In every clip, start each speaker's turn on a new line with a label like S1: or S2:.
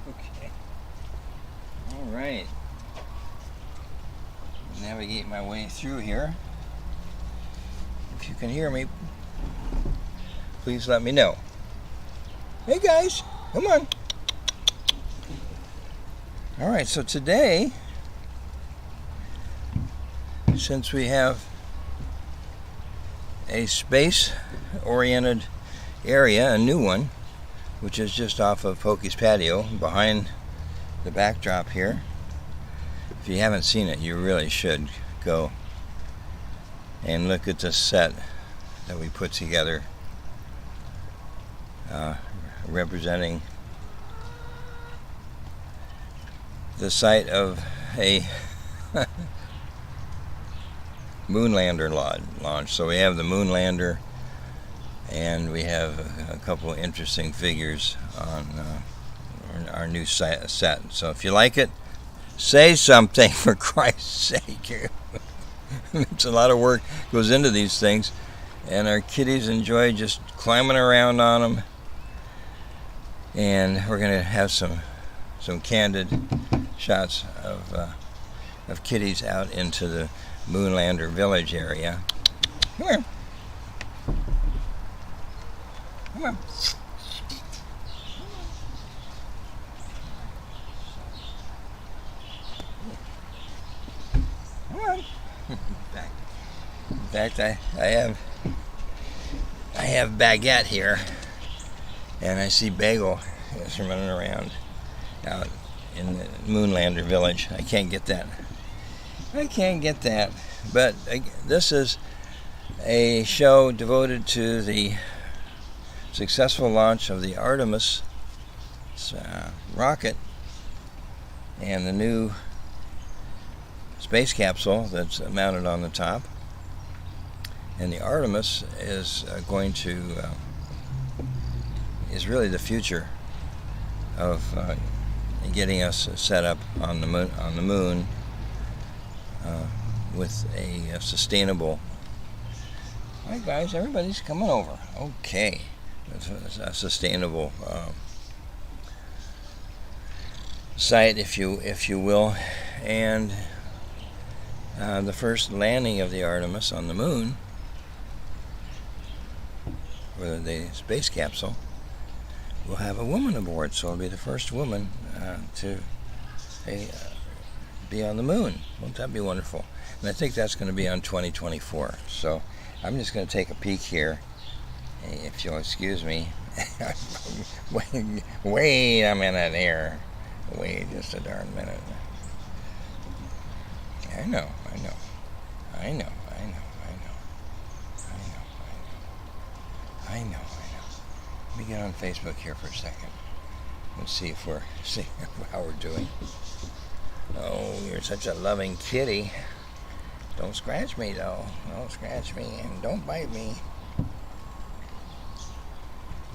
S1: Okay. All right. Navigate my way through here. If you can hear me, please let me know. Hey guys, come on. All right, so today, since we have a space-oriented area, a new one, which is just off of Pokey's patio, behind the backdrop here. If you haven't seen it, you really should go and look at the set that we put together, representing the site of a Moonlander launch. So we have the Moonlander, and we have a couple of interesting figures on our new set. So if you like it, say something, for Christ's sake. It's a lot of work goes into these things, and our kitties enjoy just climbing around on them. And we're going to have some candid shots of kitties out into the Moonlander village area. Come here. Come on. Come on. In fact, I have Baguette here, and I see Bagel is running around out in the Moonlander village. I can't get that. But this is a show devoted to the successful launch of the Artemis rocket and the new space capsule that's mounted on the top. And the Artemis is is really the future of getting us set up on the moon with a sustainable. Hi guys, everybody's coming over. Okay, it's a sustainable site, if you will, and the first landing of the Artemis on the moon, or the space capsule, will have a woman aboard. So it'll be the first woman to be on the moon. Won't that be wonderful? And I think that's going to be on 2024. So I'm just going to take a peek here, if you'll excuse me. Wait a minute here. Wait just a darn minute. I know. Let me get on Facebook here for a second. Let's see how we're doing. Oh, you're such a loving kitty. Don't scratch me, though. Don't scratch me, and don't bite me.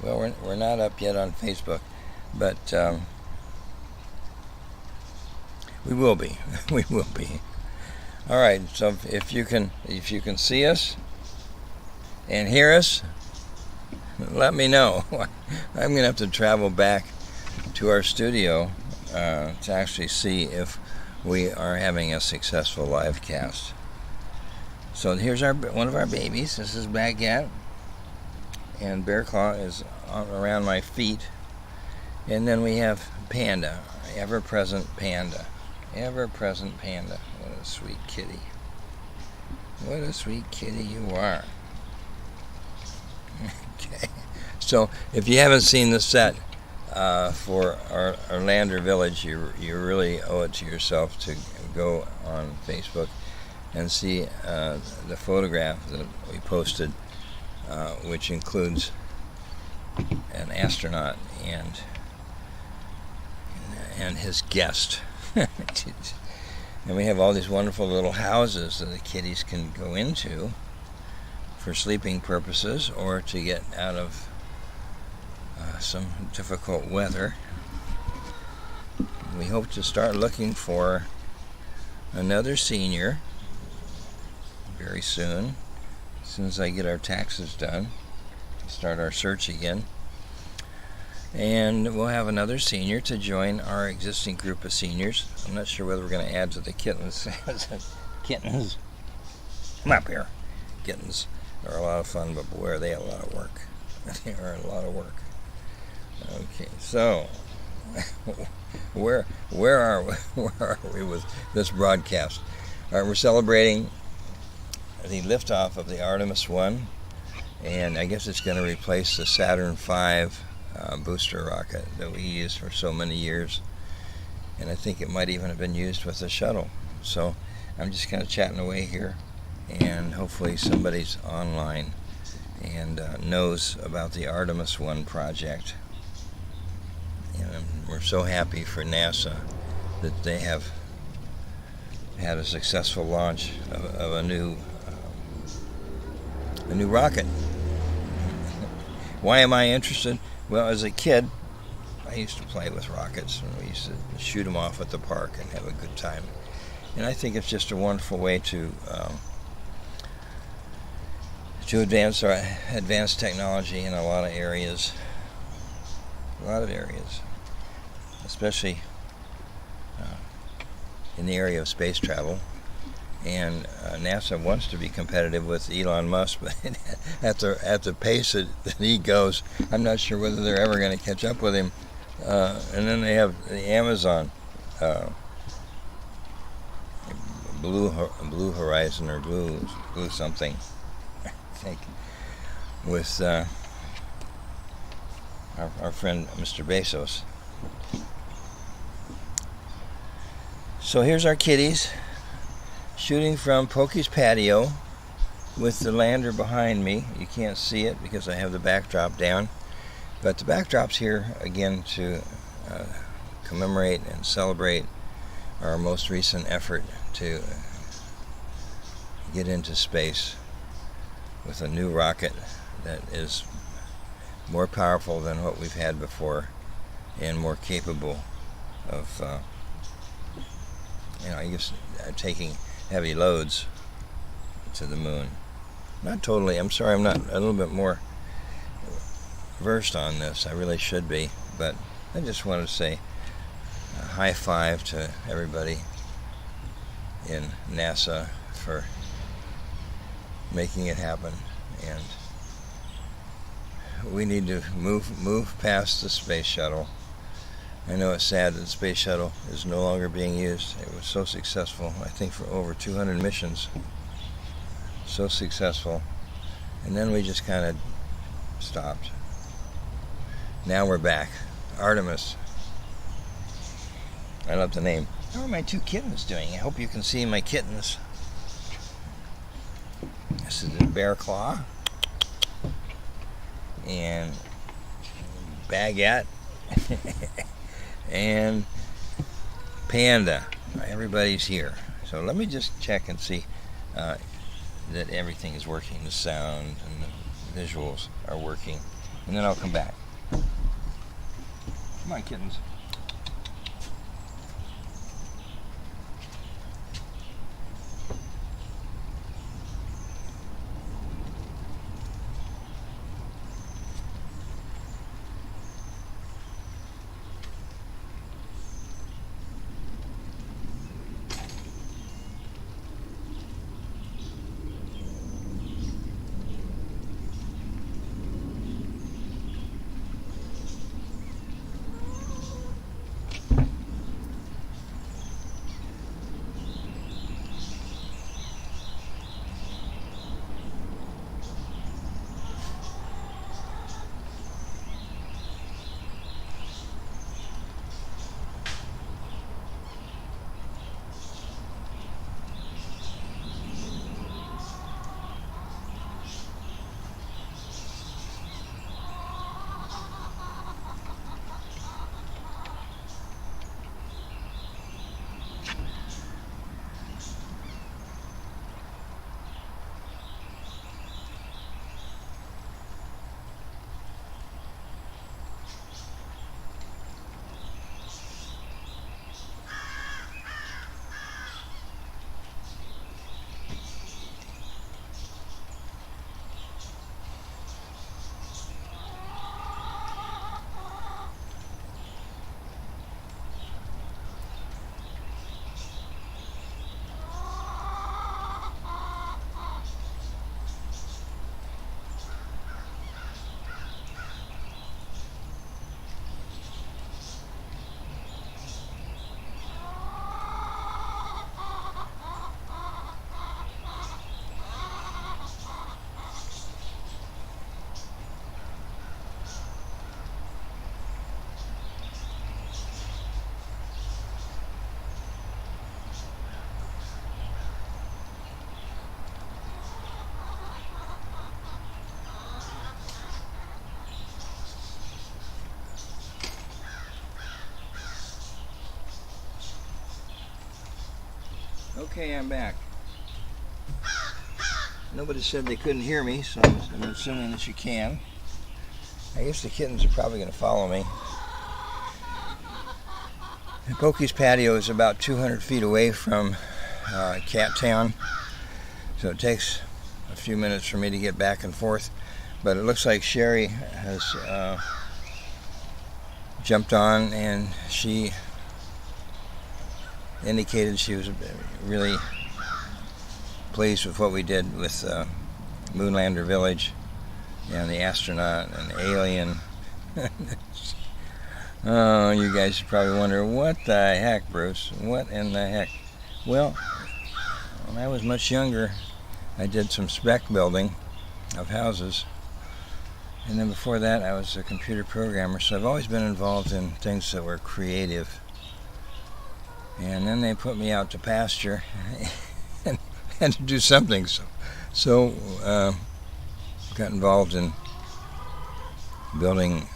S1: Well, we're not up yet on Facebook, but we will be. We will be. All right. So if you can see us and hear us, let me know. I'm gonna have to travel back to our studio to actually see if we are having a successful live cast. So here's one of our babies. This is Baguette, and Bear Claw is around my feet. And then we have Panda, ever-present Panda. Ever-present Panda. What a sweet kitty. What a sweet kitty you are. Okay. So if you haven't seen the set for our Lander Village, you really owe it to yourself to go on Facebook and see the photograph that we posted, which includes an astronaut and his guest. And we have all these wonderful little houses that the kitties can go into for sleeping purposes or to get out of some difficult weather. We hope to start looking for another senior very soon. As soon as I get our taxes done, start our search again. And we'll have another senior to join our existing group of seniors. I'm not sure whether we're going to add to the kittens. Kittens. Come up here. Kittens are a lot of fun, but boy, are they a lot of work. They are a lot of work. Okay, so where are we with this broadcast? All right, we're celebrating the liftoff of the Artemis 1, and I guess it's going to replace the Saturn V booster rocket that we used for so many years, and I think it might even have been used with the shuttle. So I'm just kind of chatting away here, and hopefully somebody's online and knows about the Artemis 1 project. And we're so happy for NASA that they have had a successful launch of a new rocket. Why am I interested? Well, as a kid, I used to play with rockets, and we used to shoot them off at the park and have a good time. And I think it's just a wonderful way to advance technology in a lot of areas. Especially in the area of space travel. And NASA wants to be competitive with Elon Musk, but at the pace that he goes, I'm not sure whether they're ever going to catch up with him. And then they have the Amazon Blue Horizon, or Blue something, I think, with our friend Mr. Bezos. So here's our kitties shooting from Pokey's patio with the lander behind me. You can't see it because I have the backdrop down, but the backdrop's here again to commemorate and celebrate our most recent effort to get into space with a new rocket that is more powerful than what we've had before and more capable of taking heavy loads to the moon. Not totally, I'm sorry, I'm not a little bit more versed on this. I really should be, but I just wanted to say a high five to everybody in NASA for making it happen. And we need to move past the space shuttle. I know it's sad that the space shuttle is no longer being used. It was so successful, I think, for over 200 missions. So successful. And then we just kind of stopped. Now we're back. Artemis. I love the name. How are my two kittens doing? I hope you can see my kittens. This is the Bear Claw and Baguette and Panda. Everybody's here. So let me just check and see that everything is working. The sound and the visuals are working. And then I'll come back. Come on, kittens. Okay, I'm back. Nobody said they couldn't hear me, so I'm assuming that you can. I guess the kittens are probably going to follow me. Pokey's patio is about 200 feet away from Cat Town, so it takes a few minutes for me to get back and forth. But it looks like Sherry has jumped on, and she indicated she was really pleased with what we did with Moonlander Village and the astronaut and the alien. Oh, you guys should probably wonder, what the heck, Bruce? What in the heck? Well, when I was much younger, I did some spec building of houses. And then before that, I was a computer programmer, so I've always been involved in things that were creative. And then they put me out to pasture and had to do something. So got involved in building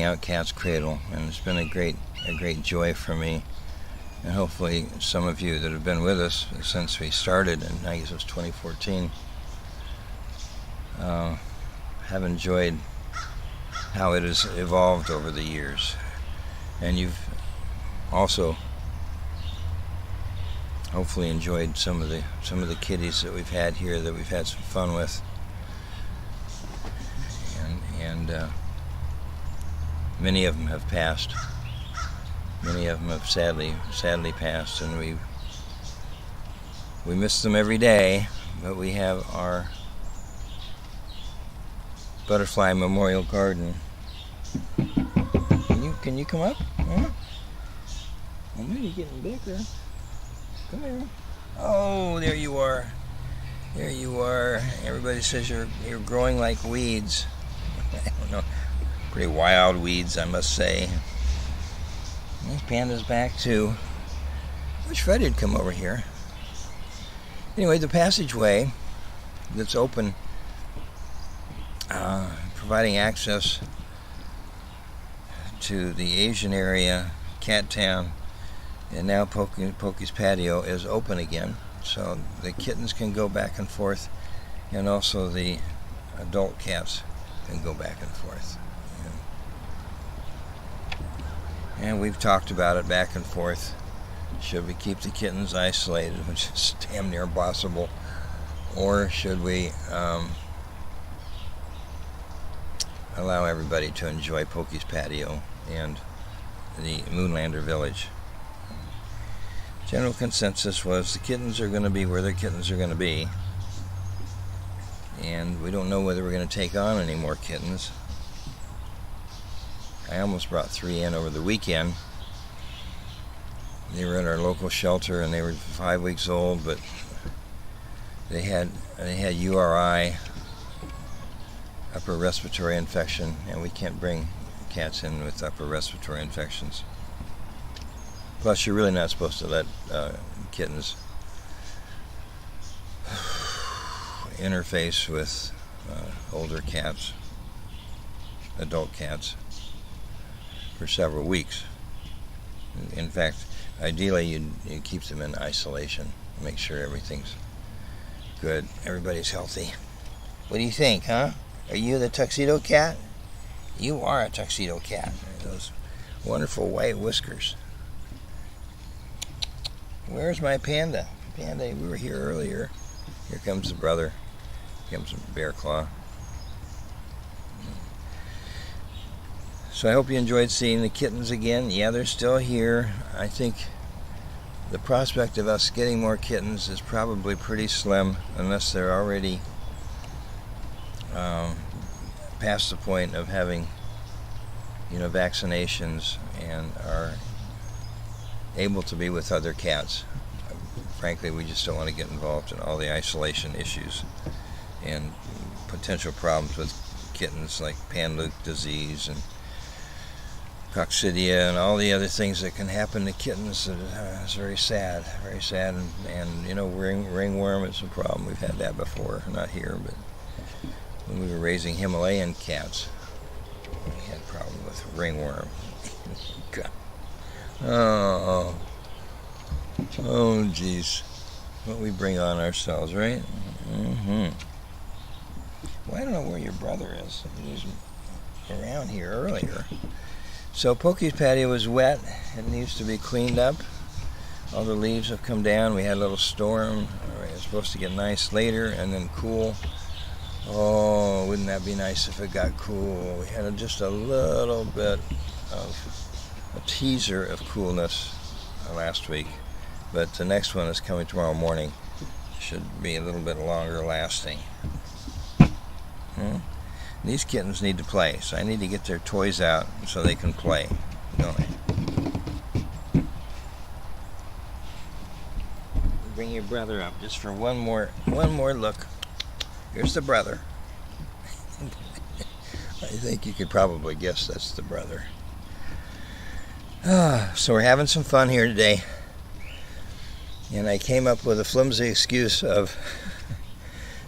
S1: out Cat's Cradle, and it's been a great joy for me. And hopefully some of you that have been with us since we started, and I guess it was 2014, have enjoyed how it has evolved over the years. And you've also hopefully enjoyed some of the kitties that we've had here, that we've had some fun with. And many of them have passed. Many of them have sadly passed, and we miss them every day. But we have our butterfly memorial garden. Can you come up? Huh? Well, maybe you're getting bigger. Come here. Oh, there you are. There you are. Everybody says you're growing like weeds. I don't know. Pretty wild weeds, I must say. This panda's back too. I wish Fred had come over here. Anyway, the passageway that's open, providing access to the Asian area, Cat Town, and now Pokey's patio is open again, so the kittens can go back and forth, and also the adult cats can go back and forth. And we've talked about it back and forth. Should we keep the kittens isolated, which is damn near impossible, or should we allow everybody to enjoy Pokey's patio and the Moonlander Village? General consensus was the kittens are going to be where the kittens are going to be, and we don't know whether we're going to take on any more kittens. I almost brought 3 in over the weekend. They were at our local shelter, and they were 5 weeks old, but they had URI, upper respiratory infection, and we can't bring cats in with upper respiratory infections. Plus, you're really not supposed to let kittens interface with older cats, adult cats, for several weeks. In fact, ideally you keep them in isolation, make sure everything's good, everybody's healthy. What do you think, huh? Are you the tuxedo cat? You are a tuxedo cat. Those wonderful white whiskers. Where's my panda? Panda, we were here earlier. Here comes the brother. Here comes Bear Claw. So I hope you enjoyed seeing the kittens again. Yeah, they're still here. I think the prospect of us getting more kittens is probably pretty slim, unless they're already past the point of having, vaccinations and are able to be with other cats. Frankly, we just don't want to get involved in all the isolation issues and potential problems with kittens like Pan-Luke disease and coccidia and all the other things that can happen to kittens. It's very sad, and ringworm is a problem. We've had that before, not here, but when we were raising Himalayan cats, we had a problem with ringworm. God. Oh, geez. what we bring on ourselves, right? Well, I don't know where your brother is. He was around here earlier. So Pokey's patio was wet. It needs to be cleaned up. All the leaves have come down. We had a little storm. All right, it's supposed to get nice later and then cool. Oh, wouldn't that be nice if it got cool? We had just a little bit of a teaser of coolness last week, but the next one is coming tomorrow morning. Should be a little bit longer lasting. These kittens need to play, so I need to get their toys out so they can play, don't I? Bring your brother up just for one more look. Here's the brother. I think you could probably guess that's the brother. So we're having some fun here today, and I came up with a flimsy excuse of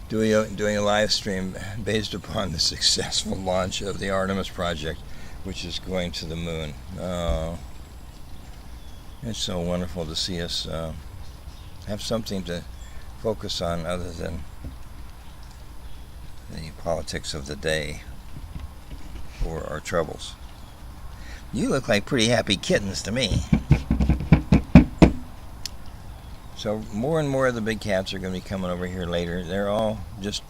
S1: doing a live stream based upon the successful launch of the Artemis project, which is going to the moon. Oh, it's so wonderful to see us have something to focus on other than the politics of the day or our troubles. You look like pretty happy kittens to me. So more and more of the big cats are going to be coming over here later. They're all just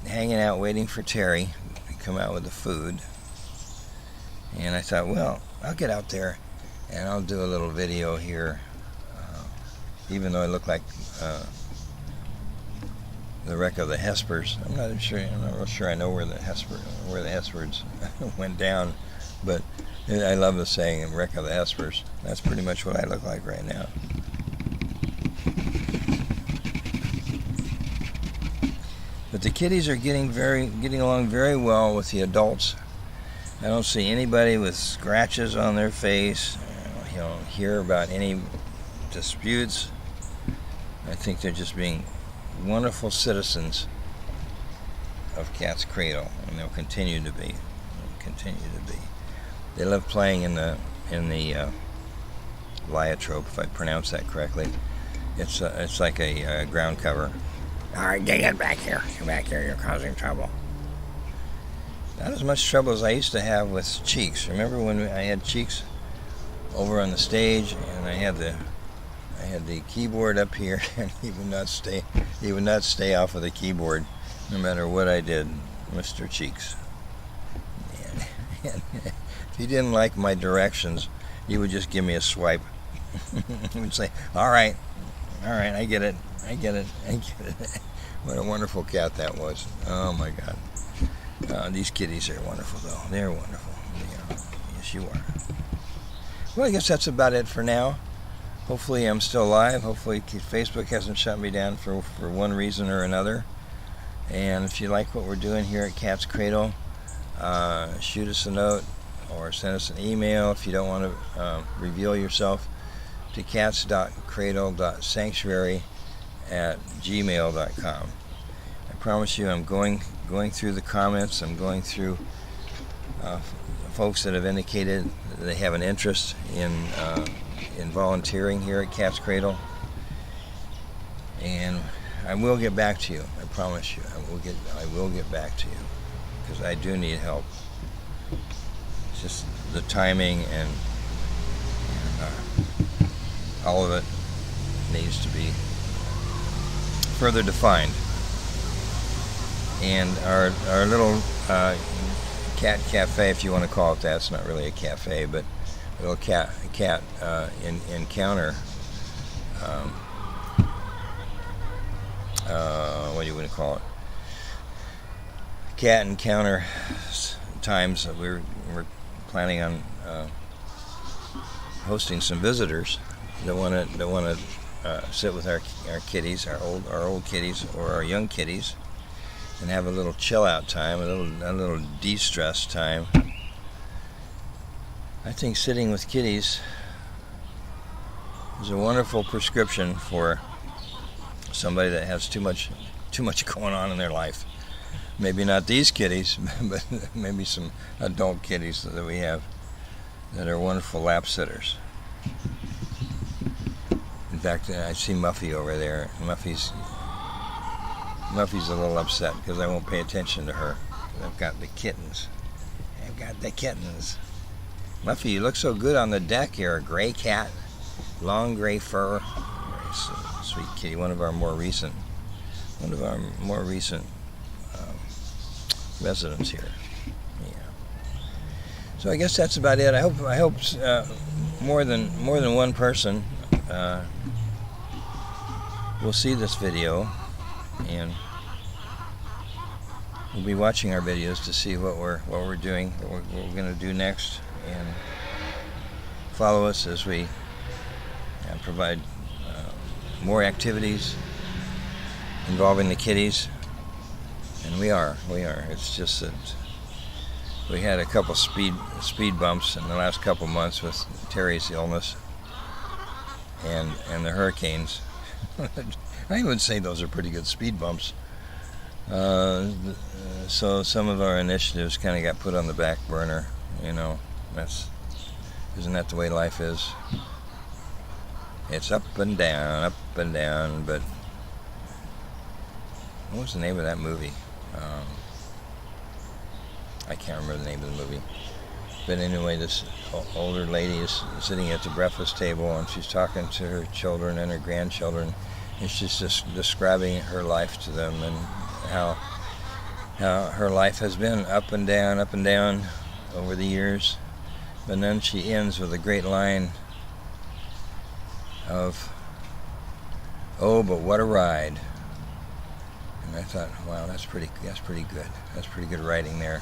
S1: hanging out waiting for Terry to come out with the food. And I thought, well, I'll get out there and I'll do a little video here, even though I look like the wreck of the Hespers. I'm not real sure I know where the Hespers went down, but I love the saying wreck of the Hespers. That's pretty much what I look like right now. But the kitties are getting along very well with the adults. I don't see anybody with scratches on their face. You don't hear about any disputes. I think they're just being wonderful citizens of Cat's Cradle, and they'll continue to be. They love playing in the lyotrope, if I pronounce that correctly. It's like a ground cover. All right, get back here. Get back here. You're causing trouble. Not as much trouble as I used to have with Cheeks. Remember when I had Cheeks over on the stage, and I had the keyboard up here, and he would not stay off of the keyboard, no matter what I did, Mr. Cheeks. And if he didn't like my directions, he would just give me a swipe. He would say, all right, I get it. What a wonderful cat that was. Oh my God. These kitties are wonderful though. They're wonderful. Yes, you are. Well, I guess that's about it for now. Hopefully I'm still live. Hopefully Facebook hasn't shut me down for one reason or another. And if you like what we're doing here at Cat's Cradle, shoot us a note or send us an email if you don't want to reveal yourself to cats.cradle.sanctuary@gmail.com. I promise you I'm going through the comments. I'm going through folks that have indicated that they have an interest in volunteering here at Cat's Cradle. And I will get back to you. I promise you. I will get back to you because I do need help. It's just the timing and all of it needs to be further defined. And our little cat cafe, if you want to call it that, it's not really a cafe, but a little cat encounter. What do you want to call it? Cat encounter times. We're planning on hosting some visitors that want to sit with our kitties, our old kitties or our young kitties, and have a little chill out time, a little de-stress time. I think sitting with kitties is a wonderful prescription for somebody that has too much going on in their life. Maybe not these kitties, but maybe some adult kitties that we have that are wonderful lap sitters. fact, I see Muffy over there. Muffy's a little upset because I won't pay attention to her. I've got the kittens. Muffy, you look so good on the deck. You're a gray cat, long gray fur. Very sweet kitty. One of our more recent residents here. Yeah. So I guess that's about it. I hope more than one person will see this video, and we'll be watching our videos to see what we're doing, what we're going to do next, and follow us as we provide more activities involving the kitties. And we are. It's just that we had a couple speed bumps in the last couple months with Terry's illness and the hurricanes. I would say those are pretty good speed bumps. So some of our initiatives kind of got put on the back burner. Isn't that the way life is? It's up and down, but what was the name of that movie? I can't remember the name of the movie. But anyway, this older lady is sitting at the breakfast table, and she's talking to her children and her grandchildren, and she's just describing her life to them, and how her life has been up and down over the years. But then she ends with a great line of, "Oh, but what a ride." And I thought, wow, that's pretty good. That's pretty good writing there.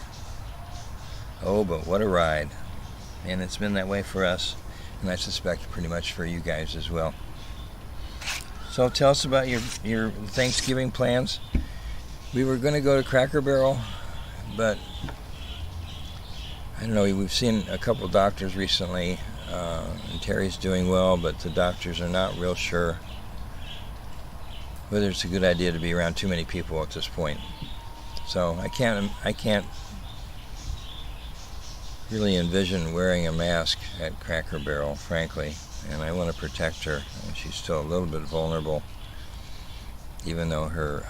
S1: Oh, but what a ride. And it's been that way for us, and I suspect pretty much for you guys as well. So tell us about your Thanksgiving plans. We were going to go to Cracker Barrel, but I don't know, we've seen a couple doctors recently, and Terry's doing well, but the doctors are not real sure whether it's a good idea to be around too many people at this point. So I can't really envision wearing a mask at Cracker Barrel, frankly, and I want to protect her. She's still a little bit vulnerable, even though her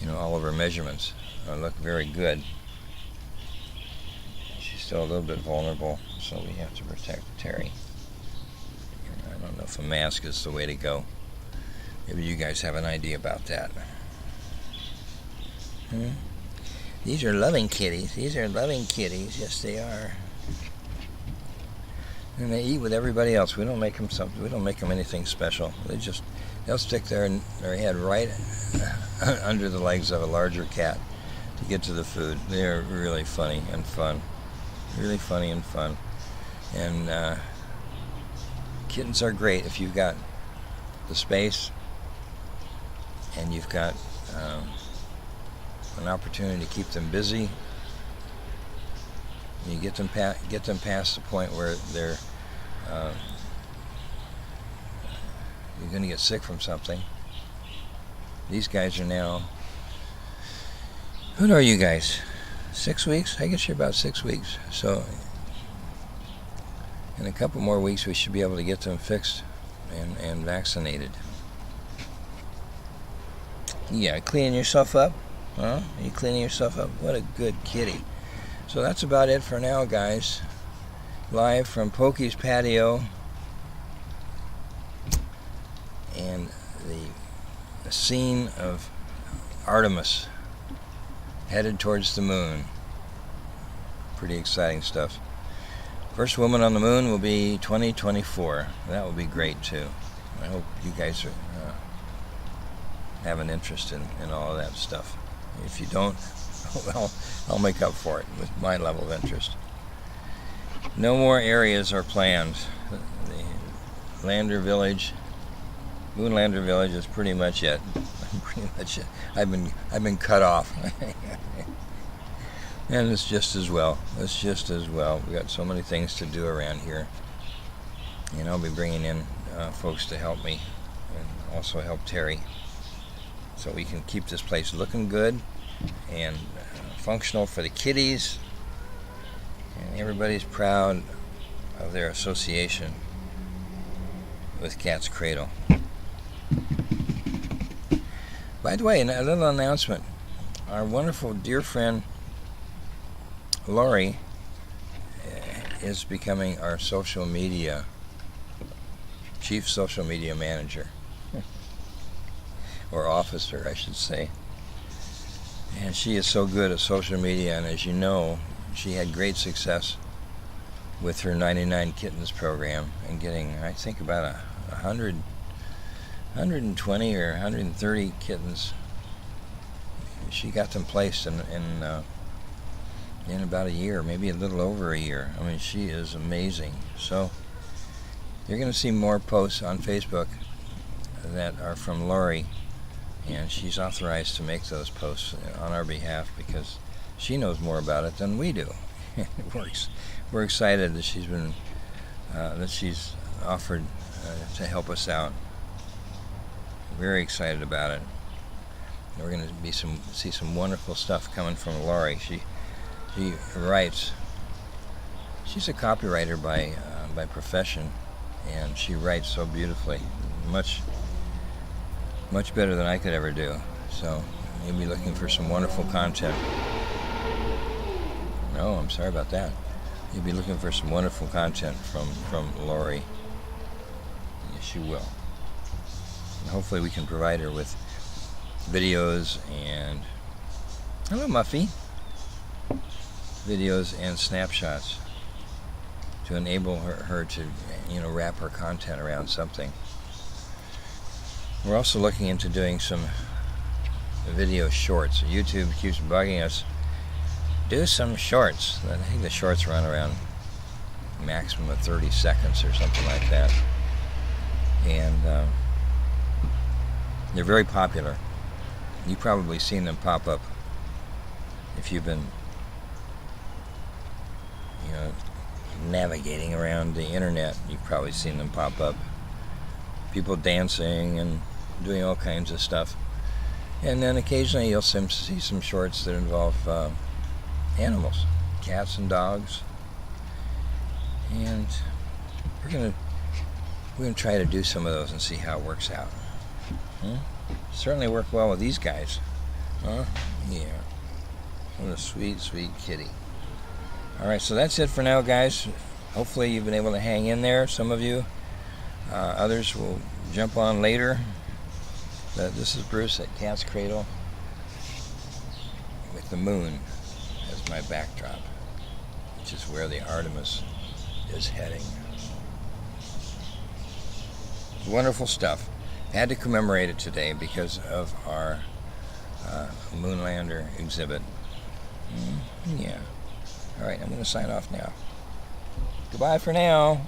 S1: all of her measurements look very good. She's still a little bit vulnerable, so we have to protect Terry. I don't know if a mask is the way to go. Maybe you guys have an idea about that. These are loving kitties. Yes, they are. And they eat with everybody else. We don't make them anything special. They'll stick their head right under the legs of a larger cat to get to the food. They're really funny and fun. And kittens are great if you've got the space and you've got an opportunity to keep them busy. And you get them past the point where they're you're going to get sick from something. These guys are now, what are you guys? 6 weeks? I guess you're about 6 weeks. So in a couple more weeks we should be able to get them fixed and vaccinated. Yeah, cleaning yourself up? Huh? Are you cleaning yourself up? What a good kitty. So that's about it for now, guys. Live from Pokey's patio, and the scene of Artemis headed towards the moon. Pretty exciting stuff. First woman on the moon will be 2024. That will be great too. I hope you guys have an interest in all of that stuff. If you don't, well, I'll make up for it with my level of interest. No more areas are planned. The Lander Village, Moonlander Village, is pretty much it. I've been cut off, and it's just as well. We got so many things to do around here, and I'll be bringing in folks to help me, and also help Terry, so we can keep this place looking good and functional for the kitties, and everybody's proud of their association with Cat's Cradle. By the way, a little announcement. Our wonderful dear friend Lori is becoming our chief social media manager, or officer, I should say. And she is so good at social media, and as you know, she had great success with her 99 Kittens program and getting, I think, about 120 or 130 kittens. She got them placed in about a year, maybe a little over a year. I mean, she is amazing. So you're going to see more posts on Facebook that are from Lori, and she's authorized to make those posts on our behalf because she knows more about it than we do. We're excited that she's offered to help us out. Very excited about it. We're going to see some wonderful stuff coming from Lori. She writes. She's a copywriter by profession, and she writes so beautifully, much better than I could ever do. So you'll be looking for some wonderful content. No, I'm sorry about that. You'll be looking for some wonderful content from Lori. Yes, you will. And hopefully we can provide her with videos and, hello Muffy, videos and snapshots to enable her to, wrap her content around something. We're also looking into doing some video shorts. YouTube keeps bugging us. Do some shorts. I think the shorts run around maximum of 30 seconds or something like that. And they're very popular. You've probably seen them pop up if you've been, navigating around the internet. You've probably seen them pop up. People dancing and doing all kinds of stuff. And then occasionally you'll see some shorts that involve animals, cats and dogs. And we're gonna try to do some of those and see how it works out. Certainly work well with these guys. Huh? Yeah. What a sweet, sweet kitty. Alright, so that's it for now, guys. Hopefully you've been able to hang in there. Some of you. Others will jump on later. But this is Bruce at Cat's Cradle with the moon as my backdrop, which is where the Artemis is heading. Wonderful stuff. Had to commemorate it today because of our Moonlander exhibit. Yeah. Alright, I'm going to sign off now. Goodbye for now.